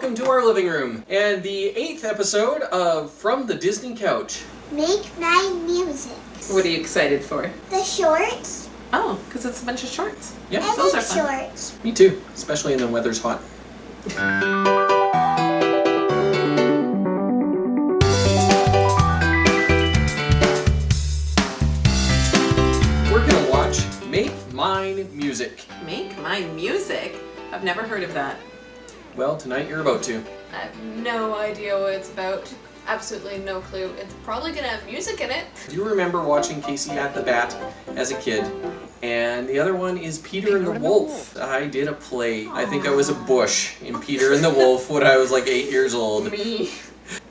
welcome to our living room and the 8th episode of From the Disney Couch. Make my music. What are you excited for? The shorts. Oh, because it's a bunch of shorts. Yeah, I those like are fun. shorts. Me too, especially when the weather's hot. We're gonna watch Make Mine Music. Make my music? I've never heard of that. Well, tonight you're about to. I have no idea what it's about. Absolutely no clue. It's probably gonna have music in it. Do you remember watching Casey at the Bat as a kid? And the other one is Peter and the Wolf. I did a play. I think I was a bush in Peter and the Wolf when I was like 8 years old. Me.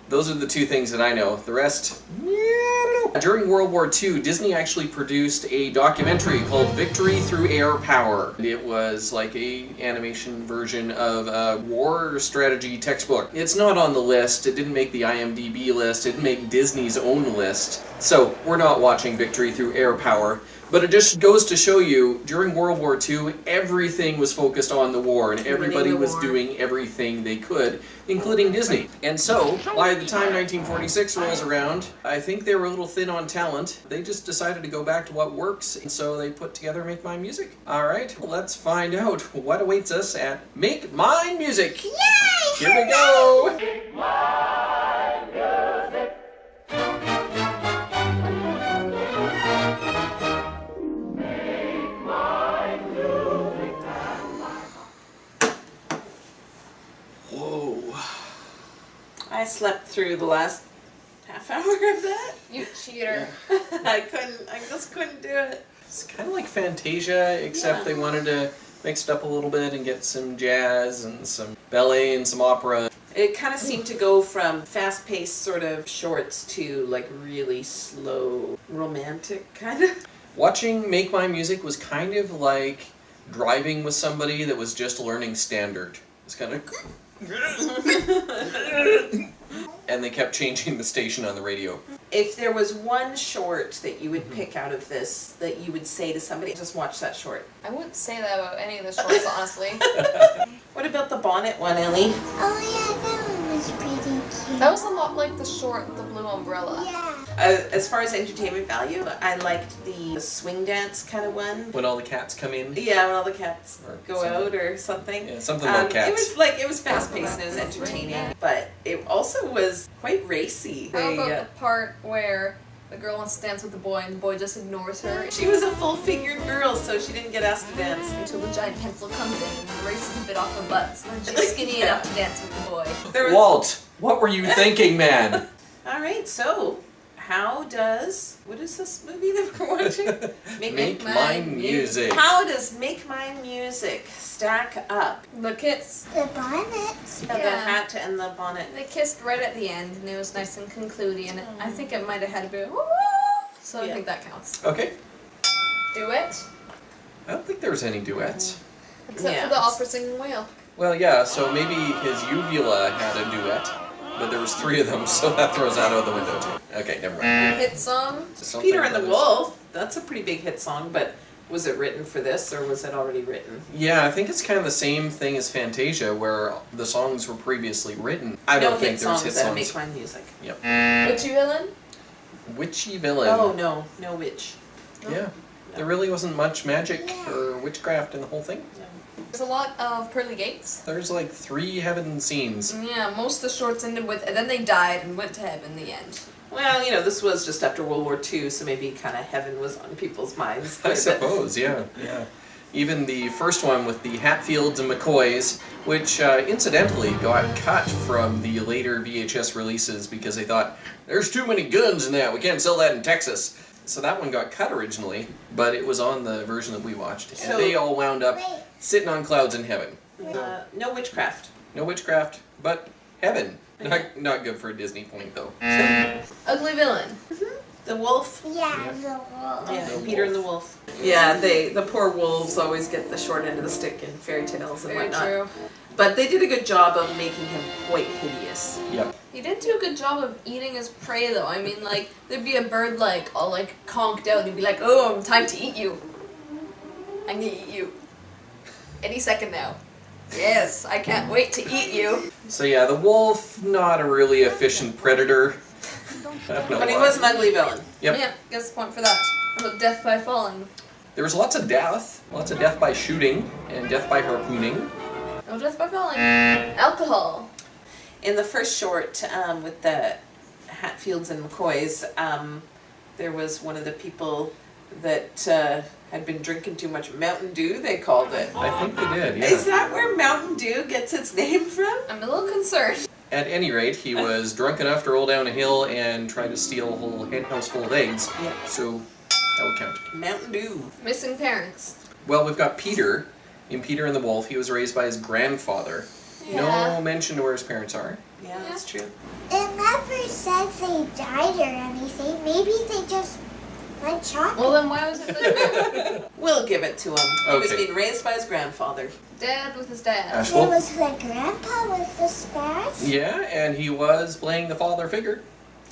Those are the two things that I know. The rest, yeah, I don't know. During World War II, Disney actually produced a documentary called Victory Through Air Power. It was like a animation version of a war strategy textbook. It's not on the list. It didn't make the IMDb list. It didn't make Disney's own list. So we're not watching Victory Through Air Power. But it just goes to show you, during World War II, everything was focused on the war, and everybody was doing everything they could, including Disney. And so, by the time 1946 rolls around, I think they were a little thin on talent. They just decided to go back to what works, and so they put together Make Mine Music. Alright, well, let's find out what awaits us at Make Mine Music! Yay! Here we go! Whoa. I slept through the last half hour of that. You cheater. I just couldn't do it. It's kind of like Fantasia, except they wanted to mix it up a little bit and get some jazz and some ballet and some opera. It kind of seemed to go from fast-paced sort of shorts to like really slow, romantic kind of. Watching Make My Music was kind of like driving with somebody that was just learning standard. It's kind of... and they kept changing the station on the radio. If there was one short that you would pick out of this that you would say to somebody, just watch that short. I wouldn't say that about any of the shorts, honestly. What about the bonnet one, Ellie? Oh yeah, that one was pretty cute. That was a lot like the short, the blue umbrella. Yeah. As far as entertainment value, I liked the swing dance kind of one. When all the cats come in. Yeah, when all the cats Or go something. out or something. Yeah, something about cats. It was fast paced and it was entertaining, but it also was quite racy. How about the part where the girl wants to dance with the boy and the boy just ignores her She was a full figured girl, so she didn't get asked to dance. until the giant pencil comes in and erases a bit off her butt, so then she's skinny enough to dance with the boy. There was, Walt, what were you thinking, man? all right, so what is this movie that we're watching? Make Mine Music. How does Make Mine Music stack up? The kiss. The bonnets. The Yeah. hat and the bonnet. They kissed right at the end, and it was nice and concluding, and I think it might have had a bit of so I Yeah. think that counts. Okay. Do it, I don't think there was any duets. except Yeah. for the opera singing whale. Well, yeah, so maybe his uvula had a duet, but there was 3 of them, so that throws that out the window too. Okay, never mind. Hit song. Something Peter and the that is- Wolf. That's a pretty big hit song, but was it written for this or was it already written? Yeah, I think it's kind of the same thing as Fantasia, where the songs were previously written. I don't think there was hit that songs. Make Mine Music. Witchy villain. Witchy villain. Oh no witch. Yeah. There really wasn't much magic or witchcraft in the whole thing. There's a lot of pearly gates. There's like 3 heaven scenes. Yeah, most of the shorts ended with, and then they died and went to heaven in the end. Well, this was just after World War II, so maybe kind of heaven was on people's minds. I suppose, yeah. Even the first one with the Hatfields and McCoys, which incidentally got cut from the later VHS releases because they thought, there's too many guns in that, we can't sell that in Texas. So that one got cut originally, but it was on the version that we watched. And So- they all wound up sitting on clouds in heaven. No witchcraft. No witchcraft, but heaven. Not good for a Disney point though. Ugly villain. The wolf. Yeah, the wolf. Yeah, The Peter and the wolf. Yeah, the poor wolves always get the short end of the stick in fairy tales and Very whatnot. true. But they did a good job of making him quite hideous. Yep. He did do a good job of eating his prey, though. I mean, like, there'd be a bird, like, all, like, conked out, and he'd be like, oh, time to eat you. I'm gonna eat you. Any second now. Yes, I can't wait to eat you. So yeah, the wolf, not a really efficient predator. I don't know But he why. was an ugly villain. Yep. Yeah, gets a point for that. How about death by falling? There was lots of death by shooting, and death by harpooning. No death by falling. Alcohol. In the first short, with the Hatfields and McCoys, there was one of the people that had been drinking too much Mountain Dew, they called it. I think they did, yeah. Is that where Mountain Dew gets its name from? I'm a little concerned. At any rate, he was drunk enough to roll down a hill and try to steal a whole hen house full of eggs. Yeah. So that would count. Mountain Dew. Missing parents. Well, we've got Peter. In Peter and the Wolf, he was raised by his grandfather. Yeah. No mention to where his parents are. Yeah, that's true. It never says they died or anything. Maybe they just went shopping. Well, then why was it the We'll give it to him. He was Okay. being raised by his grandfather. dad with his dad? Ash It Wolf? was the grandpa with the scars. Yeah, and he was playing the father figure.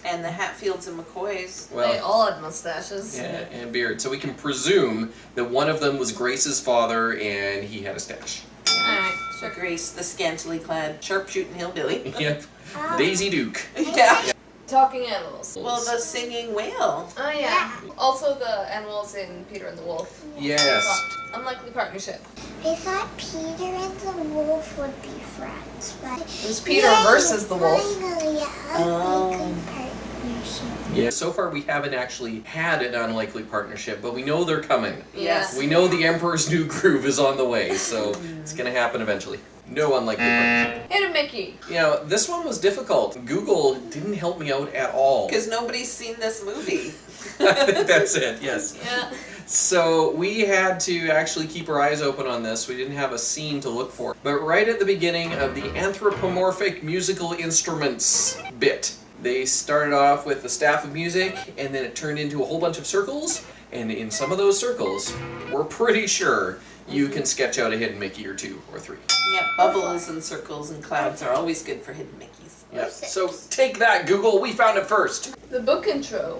And the Hatfields and McCoys. They Well, all had mustaches. yeah, and beard. So we can presume that one of them was Grace's father and he had a stash. Alright, So Grace, the scantily clad, sharpshooting hillbilly. Yep. Oh. Daisy Duke. Yeah. talking animals. Well, the singing whale. Oh yeah. Also the animals in Peter and the Wolf. Yes. Talked. Unlikely partnership. I thought Peter and the wolf would be friends, but It was Peter versus the wolf. Finally, a Oh. partnership. Yeah. So far, we haven't actually had an unlikely partnership, but we know they're coming. Yes. We know the Emperor's New Groove is on the way, so it's gonna happen eventually. No unlikely partnership. Hit him, Mickey. You know, this one was difficult. Google didn't help me out at all. Because nobody's seen this movie. I think that's it, yes. Yeah. So we had to actually keep our eyes open on this. We didn't have a scene to look for. But right at the beginning of the anthropomorphic musical instruments bit, they started off with the staff of music, and then it turned into a whole bunch of circles. And in some of those circles, we're pretty sure you can sketch out a hidden Mickey or two or three. Yeah, bubbles and circles and clouds are always good for hidden Mickeys. Yeah. So take that, Google. We found it first. The book intro.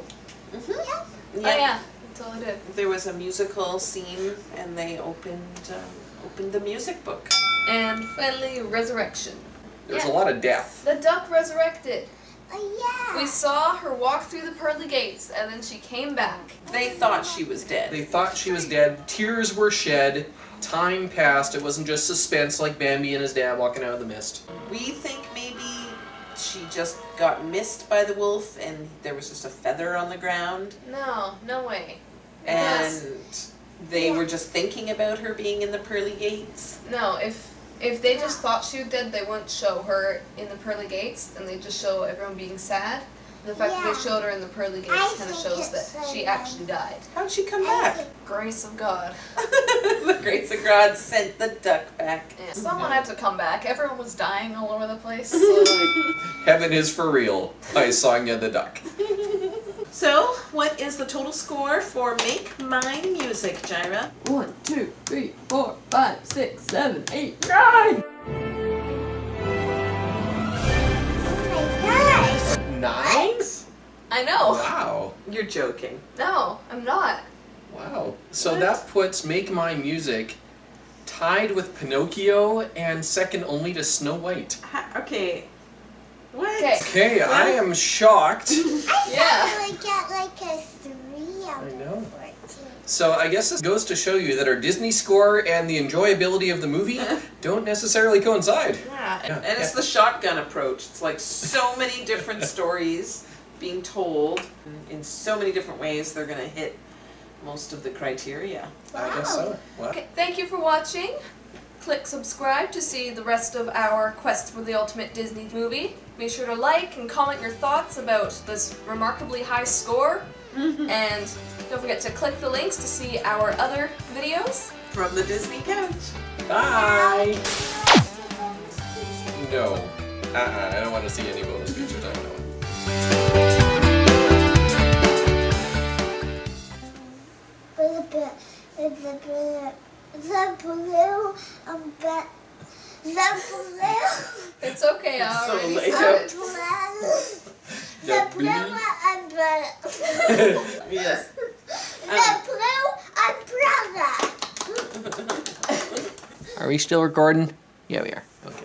Yeah. Oh yeah. That's all I did. There was a musical scene, and they opened the music book. And finally, resurrection. There's a Yeah. lot of death. The duck resurrected. Oh, We yeah. saw her walk through the pearly gates, and then she came back. They thought she was dead. They thought she was dead. Tears were shed. Time passed. It wasn't just suspense like Bambi and his dad walking out of the mist. We think maybe she just got missed by the wolf, and there was just a feather on the ground, No, no way. and Yes. they were just thinking about her being in the pearly gates. No, if they just thought she was dead, they wouldn't show her in the pearly gates, and they just show everyone being sad. The fact that Yeah. they showed her in the pearly gates I kind of think shows it's that so she good. actually died. How'd she come I back? think- Grace of God. The grace of God sent the duck back. Yeah, someone had to come back. Everyone was dying all over the place. So Heaven is for real by Sonya the Duck. So, what is the total score for Make Mine Music, Jyra? 1, 2, 3, 4, 5, 6, 7, 8, 9! Oh my gosh. 9? I know. Wow. You're joking. No, I'm not. Wow. So What? that puts Make My Music tied with Pinocchio and second only to Snow White. Okay. What? Okay. Okay, I am shocked. Yeah. I would get like a 3 out I of know. 14. So I guess this goes to show you that our Disney score and the enjoyability of the movie don't necessarily coincide. Yeah. Yeah. And it's the shotgun approach. It's like so many different stories being told in so many different ways. They're going to hit most of the criteria. I guess so. Wow. Okay, thank you for watching. Click subscribe to see the rest of our quest for the ultimate Disney movie. Be sure to like and comment your thoughts about this remarkably high score. And don't forget to click the links to see our other videos. From the Disney couch. Bye. No. I don't want to see any bonus features. I know. The blue umbrella. The blue. It's okay, I It's so already late. said it. The blue umbrella. Yes. The blue umbrella. Are we still recording? Yeah, we are. Okay.